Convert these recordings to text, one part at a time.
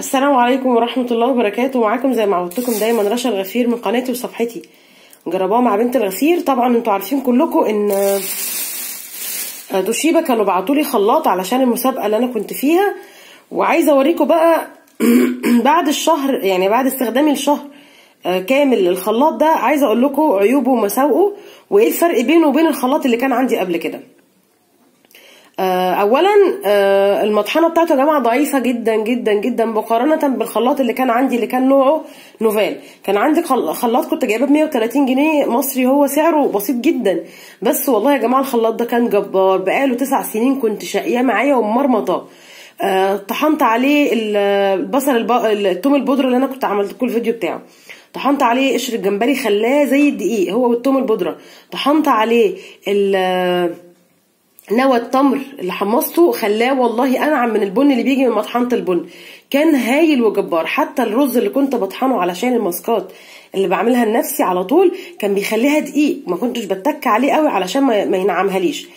السلام عليكم ورحمة الله وبركاته. معاكم زي ما عودتكم دايما رشا الغفير من قناتي وصفحتي جربوها مع بنت الغفير. طبعا انتوا عارفين كلكم ان توشيبا كانوا بعتولي خلاط علشان المسابقة اللي انا كنت فيها، وعايزة اوريكم بقى بعد الشهر، يعني بعد استخدامي الشهر كامل للخلاط ده، عايزة اقول لكم عيوبه ومساوئه وايه الفرق بينه وبين الخلاط اللي كان عندي قبل كده. اولا المطحنه بتاعته يا جماعه ضعيفه جدا جدا جدا مقارنه بالخلاط اللي كان عندي، اللي كان نوعه نوفال. كان عندي خلاط كنت جايباه ب 130 جنيه مصري، هو سعره بسيط جدا، بس والله يا جماعه الخلاط ده كان جبار. بقاله 9 سنين كنت شقياه معايا ومرمطه. طحنت عليه البصل التوم البودره اللي انا كنت عملت لكم الفيديو بتاعه، طحنت عليه قشر الجمبري خلاه زي الدقيق هو والتوم البودره، طحنت عليه نوى التمر اللي حمصته خلاه والله انعم من البن اللي بيجي من مطحنه البن. كان هايل وجبار. حتى الرز اللي كنت بطحنه علشان الماسكات اللي بعملها لنفسي على طول كان بيخليها دقيق، ما كنتش بتك عليه قوي علشان ما ينعمها ليش.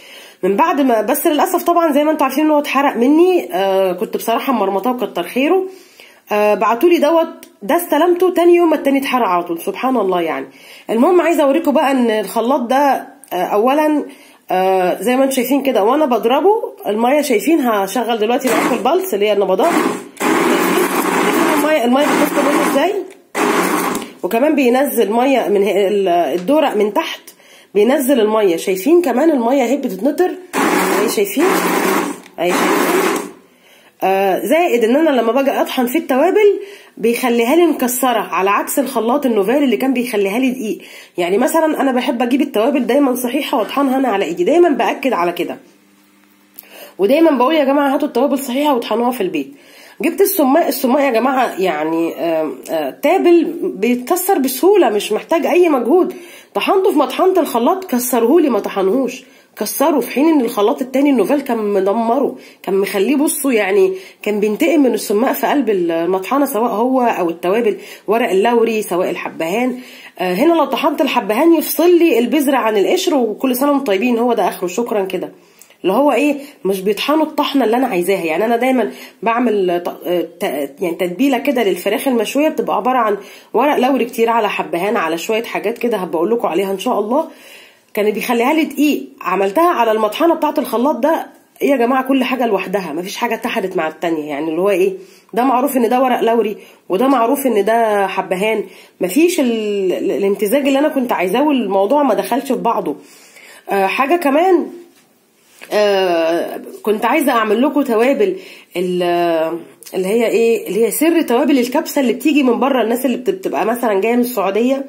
من بعد ما بس للاسف طبعا زي ما انتوا عارفين ان هو اتحرق مني، كنت بصراحه مرمطاه وكتر خيره. بعتولي ده استلمته تاني يوم التاني اتحرق على طول، سبحان الله يعني. المهم عايزه اوريكم بقى ان الخلاط ده اولا زي ما انتم شايفين كده وانا بضربه الميه، شايفين هشغل دلوقتي معاكم البلس اللي هي النبضات، الميه بتدخل منه ازاي، وكمان بينزل ميه من الدورق من تحت، بينزل الميه. شايفين كمان الميه اهي بتتنطر اهي، شايفين اهي، شايفين. زائد ان انا لما باجي اطحن في التوابل بيخليها لي مكسره، على عكس الخلاط النوفال اللي كان بيخليها لي دقيق. يعني مثلا انا بحب اجيب التوابل دايما صحيحه واطحنها انا على ايدي، دايما باكد على كده، ودايما بقول يا جماعه هاتوا التوابل صحيحه واطحنوها في البيت. جبت السماق يا جماعه، يعني تابل بيتكسر بسهوله، مش محتاج اي مجهود. طحنته في مطحنه الخلاط كسرهولي، ما طحنهوش، كسره، في حين ان الخلاط التاني النوفال كان مدمره، كان مخليه بصوا يعني كان بينتقم من السماق في قلب المطحنه، سواء هو او التوابل، ورق اللوري سواء الحبهان. هنا لو طحنت الحبهان يفصل لي البذره عن القشر، وكل سنه وانتم طيبين، هو ده اخره، شكرا كده. اللي هو ايه، مش بيطحنوا الطحنه اللي انا عايزاها. يعني انا دايما بعمل يعني تتبيله كده للفراخ المشويه، بتبقى عباره عن ورق لوري كتير على حبهان على شويه حاجات كده هبقول لكم عليها ان شاء الله، كان بيخليها لي دقيق. عملتها على المطحنه بتاعه الخلاط ده يا جماعه كل حاجه لوحدها، مفيش حاجه اتحدت مع التانيه. يعني اللي هو ايه، ده معروف ان ده ورق لوري وده معروف ان ده حبهان، مفيش الامتزاج اللي انا كنت عايزاه، والموضوع ما دخلش في بعضه. حاجه كمان كنت عايزه اعمل لكم توابل اللي هي ايه، اللي هي سر توابل الكبسه اللي بتيجي من بره، الناس اللي بتبقى مثلا جايه من السعوديه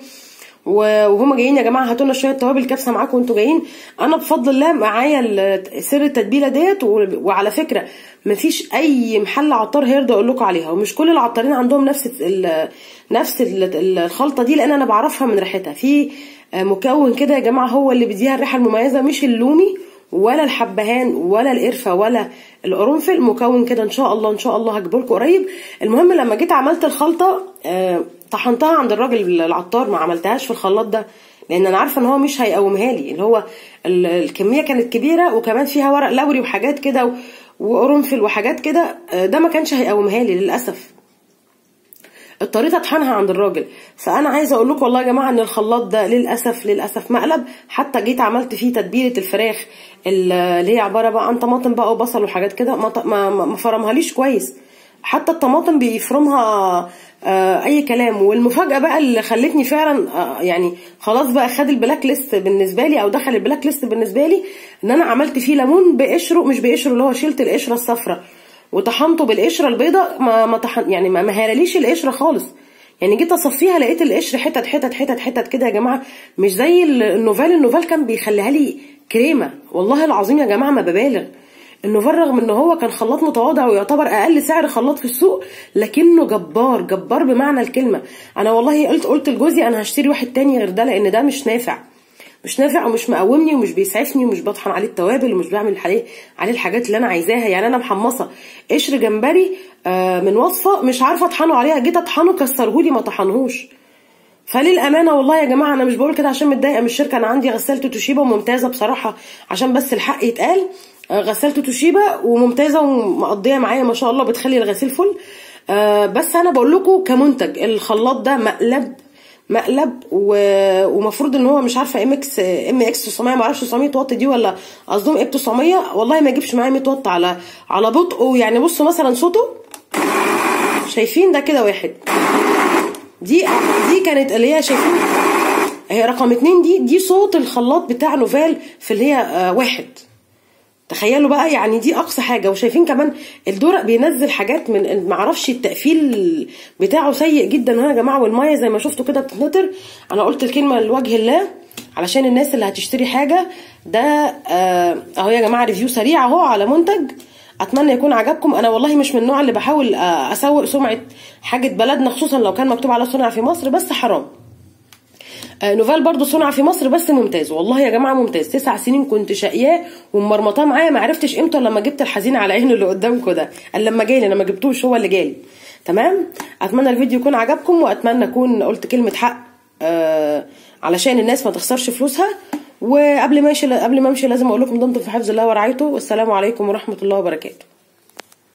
وهم جايين يا جماعه هاتوا لنا شويه توابل كبسه معاكم وانتوا جايين. انا بفضل الله معايا سر التتبيله ديت، وعلى فكره مفيش اي محل عطار هيرضى اقول لكم عليها، ومش كل العطارين عندهم نفس الخلطه دي، لان انا بعرفها من ريحتها. في مكون كده يا جماعه هو اللي بيديها الريحه المميزه، مش اللومي ولا الحبهان ولا القرفه ولا القرنفل، مكون كده ان شاء الله ان شاء الله هجيبه لكم قريب. المهم لما جيت عملت الخلطه طحنتها عند الراجل العطار، ما عملتهاش في الخلاط ده، لان انا عارفه ان هو مش هيقومها لي. اللي هو الكميه كانت كبيره، وكمان فيها ورق لوري وحاجات كده وقرنفل وحاجات كده، ده ما كانش هيقومها لي للاسف. اضطريت اطحنها عند الراجل. فانا عايزه اقول لكم والله يا جماعه ان الخلاط ده للاسف مقلب. حتى جيت عملت فيه تتبيله الفراخ اللي هي عباره بقى عن طماطم بقى وبصل وحاجات كده، ما فرمهاليش كويس، حتى الطماطم بيفرمها اي كلام. والمفاجاه بقى اللي خلتني فعلا يعني خلاص بقى خد البلاك ليست بالنسبه لي، او دخل البلاك ليست بالنسبه لي، ان انا عملت فيه ليمون بقشره، مش بقشره، اللي هو شلت القشره الصفراء وطحنته بالقشره البيضاء، يعني ما هراليش القشره خالص. يعني جيت اصفيها لقيت القشر حتت حتت حتت حتت كده يا جماعه، مش زي النوفال كان بيخليها لي كريمه. والله العظيم يا جماعه ما ببالغ، النوفال رغم ان هو كان خلاط متواضع ويعتبر اقل سعر خلاط في السوق، لكنه جبار بمعنى الكلمه. انا والله قلت لجوزي انا هشتري واحد تاني غير ده، لان ده مش نافع ومش مقومني ومش بيسعفني ومش بطحن عليه التوابل ومش بعمل عليه الحاجات اللي انا عايزاها. يعني انا محمصه قشر جمبري من وصفه مش عارفه اطحنه عليها، جيت اطحنه كسرهولي ما طحنهوش. فللامانه والله يا جماعه انا مش بقول كده عشان متضايقه من الشركه، انا عندي غسالة توشيبا ممتازه بصراحه، عشان بس الحق يتقال، غسالة توشيبا وممتازه ومقضيه معايا ما شاء الله، بتخلي الغسيل فل. بس انا بقول لكم كمنتج الخلاط ده مقلب ومفروض ان هو مش عارفه ام اكس 900، ما اعرفش 900 واط دي ولا قصدهم اب 900. والله ما يجيبش معايا 100 واط على بطء. يعني بصوا مثلا صوته، شايفين ده كده واحد، دي كانت اللي هي شايفين هي رقم 2، دي صوت الخلاط بتاع نوفال في اللي هي واحد. تخيلوا بقى، يعني دي اقصى حاجه. وشايفين كمان الدورق بينزل حاجات من معرفش التقفيل بتاعه سيء جدا اهو يا جماعه. والميه زي ما شفتوا كده بتتنطر. انا قلت الكلمه لوجه الله علشان الناس اللي هتشتري حاجه. ده اهو يا جماعه ريفيو سريع اهو على منتج، اتمنى يكون عجبكم. انا والله مش من النوع اللي بحاول اسوق سمعه حاجه بلدنا، خصوصا لو كان مكتوب على صنع في مصر، بس حرام. نوفال برضو صنع في مصر بس ممتاز والله يا جماعه، ممتاز. 9 سنين كنت شقياه ومرمطاه معايا، ما عرفتش قيمته لما جبت الحزين على عينه اللي قدامكم ده. قال لما جالي، انا ما جبتوش، هو اللي جالي. تمام. اتمنى الفيديو يكون عجبكم، واتمنى اكون قلت كلمه حق علشان الناس ما تخسرش فلوسها. وقبل ما امشي لازم اقول لكم دمتم في حفظ الله ورعايته، والسلام عليكم ورحمه الله وبركاته.